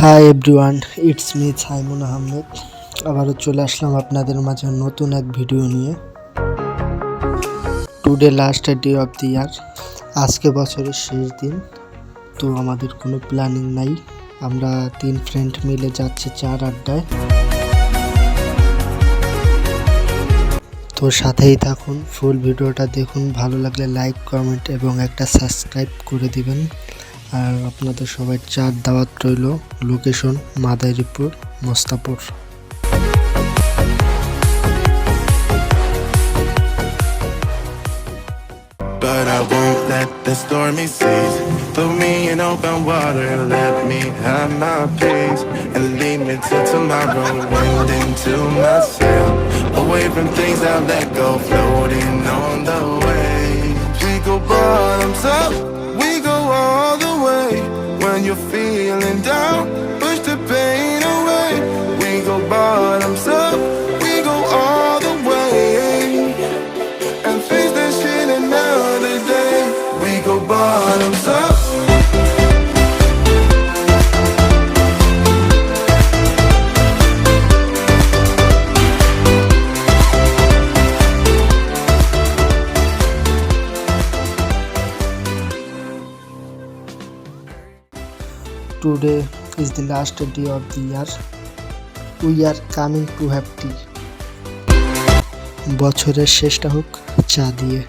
High everyone, it's me Saimun Ahmed. আবারও চলে আসলাম আপনাদের মাঝে নতুন এক ভিডিও নিয়ে। Today last day of the year, আজকে বছরের শেষ দিন। তো আমাদের কোনো প্ল্যানিং নাই, আমরা 3 ফ্রেন্ড মিলে যাচ্ছি চার আড্ডায়। তো সাথেই থাকুন, ফুল ভিডিওটা দেখুন, ভালো লাগলে লাইক, কমেন্ট এবং একটা সাবস্ক্রাইব করে দিবেন। আর আপনাদের সবাই চার দাওয়াত রইল। Location Madaripur, Mostapur. But I won't let the stormy seas throw me in open water. Let me have my peace and leave me till tomorrow. Wind into my sail, away from things I let go, floating on the waves. We go bottoms up, we go all the way. When you're feeling down, push the pain away. We go bottoms up, we go all the way, and face that shit another day. We go bottoms up. Today is the last day of the year. We are coming to have tea. বছরের শেষটা হোক চা দিয়ে।